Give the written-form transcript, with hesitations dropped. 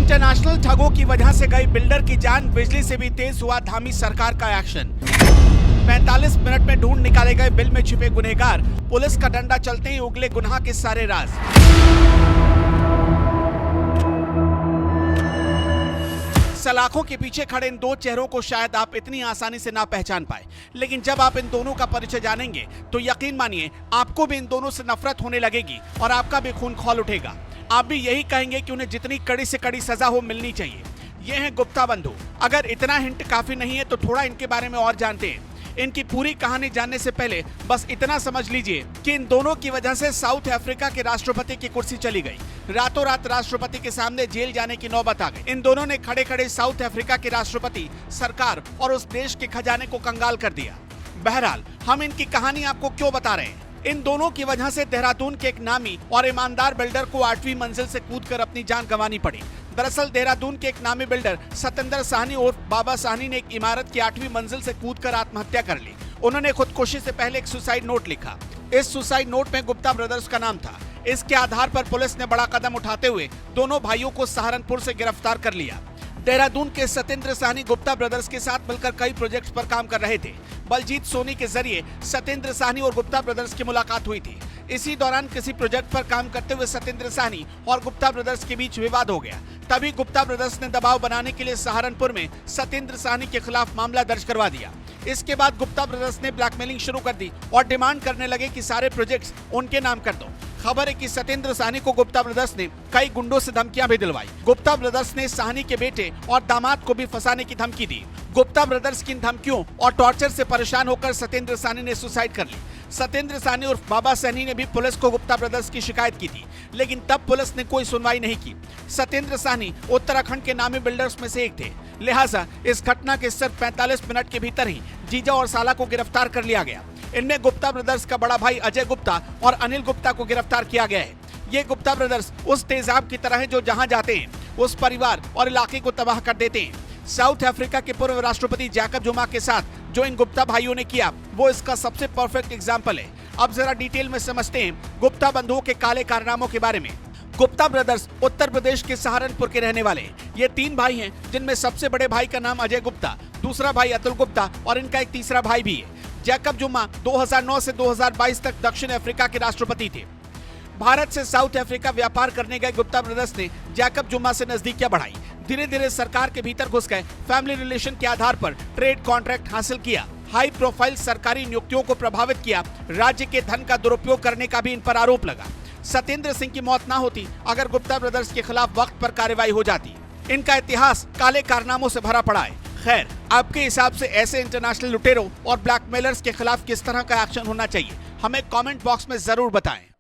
International ठगों की वजह से गई बिल्डर की जान, बिजली से भी तेज हुआ धामी सरकार का एक्शन। 45 मिनट में ढूंढ निकाले गए बिल में छिपे गुनहगार, पुलिस का डंडा चलते ही उगले गुनाह के सारे राज। सलाखों के पीछे खड़े इन दो चेहरों को शायद आप इतनी आसानी से ना पहचान पाए, लेकिन जब आप इन दोनों का परिचय जानेंगे तो यकीन मानिए आपको भी इन दोनों से नफरत होने लगेगी और आपका भी खून खौल उठेगा। आप भी यही कहेंगे कि उन्हें जितनी कड़ी से कड़ी सजा हो मिलनी चाहिए। ये हैं गुप्ता बंधु। अगर इतना हिंट काफी नहीं है तो थोड़ा इनके बारे में और जानते हैं। इनकी पूरी कहानी जानने से पहले बस इतना समझ लीजिए कि इन दोनों की वजह से साउथ अफ्रीका के राष्ट्रपति की कुर्सी चली गई। रातों रात राष्ट्रपति के सामने जेल जाने की नौबत आ गई। इन दोनों ने खड़े खड़े साउथ अफ्रीका के राष्ट्रपति, सरकार और उस देश के खजाने को कंगाल कर दिया। बहरहाल हम इनकी कहानी आपको क्यों बता रहे हैं? इन दोनों की वजह से देहरादून के एक नामी और ईमानदार बिल्डर को 8वीं मंजिल से कूदकर अपनी जान गंवानी पड़ी। दरअसल देहरादून के एक नामी बिल्डर सतेंद्र साहनी और बाबा साहनी ने एक इमारत की 8वीं मंजिल से कूदकर आत्महत्या कर ली। उन्होंने खुदकुशी से पहले एक सुसाइड नोट लिखा। इस सुसाइड नोट में गुप्ता ब्रदर्स का नाम था। इसके आधार पर पुलिस ने बड़ा कदम उठाते हुए दोनों भाइयों को सहारनपुर से गिरफ्तार कर लिया। देहरादून के सतेंद्र साहनी गुप्ता ब्रदर्स के साथ मिलकर कई प्रोजेक्ट्स पर काम कर रहे थे। बलजीत सोनी के जरिए सतेंद्र साहनी और गुप्ता ब्रदर्स की मुलाकात हुई थी। इसी दौरान किसी प्रोजेक्ट पर काम करते हुए सतेंद्र साहनी और गुप्ता ब्रदर्स के बीच विवाद हो गया। तभी गुप्ता ब्रदर्स ने दबाव बनाने के लिए सहारनपुर में सतेंद्र साहनी के खिलाफ मामला दर्ज करवा दिया। इसके बाद गुप्ता ब्रदर्स ने ब्लैकमेलिंग शुरू कर दी और डिमांड करने लगे कि सारे प्रोजेक्ट्स उनके नाम कर दो। खबर है कि सतेंद्र साहनी को गुप्ता ब्रदर्स ने कई गुंडों से धमकियां भी दिलवाई। गुप्ता ब्रदर्स ने साहनी के बेटे और दामाद को भी फंसाने की धमकी दी। गुप्ता ब्रदर्स की इन धमकियों और टॉर्चर से परेशान होकर सतेंद्र साहनी ने सुसाइड कर ली। सतेंद्र साहनी और बाबा साहनी ने भी पुलिस को गुप्ता ब्रदर्स की शिकायत की थी, लेकिन तब पुलिस ने कोई सुनवाई नहीं की। सतेंद्र साहनी उत्तराखंड के नामी बिल्डर्स में से एक थे, लिहाजा इस घटना के सिर्फ 45 मिनट के भीतर ही जीजा और साला को गिरफ्तार कर लिया गया। इनमें गुप्ता ब्रदर्स का बड़ा भाई अजय गुप्ता और अनिल गुप्ता को गिरफ्तार किया गया है। ये गुप्ता ब्रदर्स उस तेजाब की तरह है जो जहां जाते हैं उस परिवार और इलाके को तबाह कर देते हैं। साउथ अफ्रीका के पूर्व राष्ट्रपति जैकब जुमा के साथ जो इन गुप्ता भाइयों ने किया वो इसका सबसे परफेक्ट एग्जाम्पल है। अब जरा डिटेल में समझते हैं गुप्ता बंधुओं के काले कारनामों के बारे में। गुप्ता ब्रदर्स उत्तर प्रदेश के सहारनपुर के रहने वाले हैं। ये 3 भाई हैं, जिनमें सबसे बड़े भाई का नाम अजय गुप्ता, दूसरा भाई अतुल गुप्ता और इनका एक तीसरा भाई भी है। जैकब जुमा 2009 से 2022 तक दक्षिण अफ्रीका के राष्ट्रपति थे। भारत से साउथ अफ्रीका व्यापार करने गए गुप्ता ब्रदर्स ने जैकब जुमा से नजदीकियां बढ़ाई। धीरे धीरे सरकार के भीतर घुस गए, फैमिली रिलेशन के आधार पर ट्रेड कॉन्ट्रैक्ट हासिल किया, हाई प्रोफाइल सरकारी नियुक्तियों को प्रभावित किया। राज्य के धन का दुरुपयोग करने का भी इन पर आरोप लगा। सतेंद्र सिंह की मौत ना होती अगर गुप्ता ब्रदर्स के खिलाफ वक्त पर कार्रवाई हो जाती। इनका इतिहास काले कारनामों से भरा पड़ा है। खैर, आपके हिसाब से ऐसे इंटरनेशनल लुटेरों और ब्लैकमेलर्स के खिलाफ किस तरह का एक्शन होना चाहिए, हमें कमेंट बॉक्स में जरूर बताएं।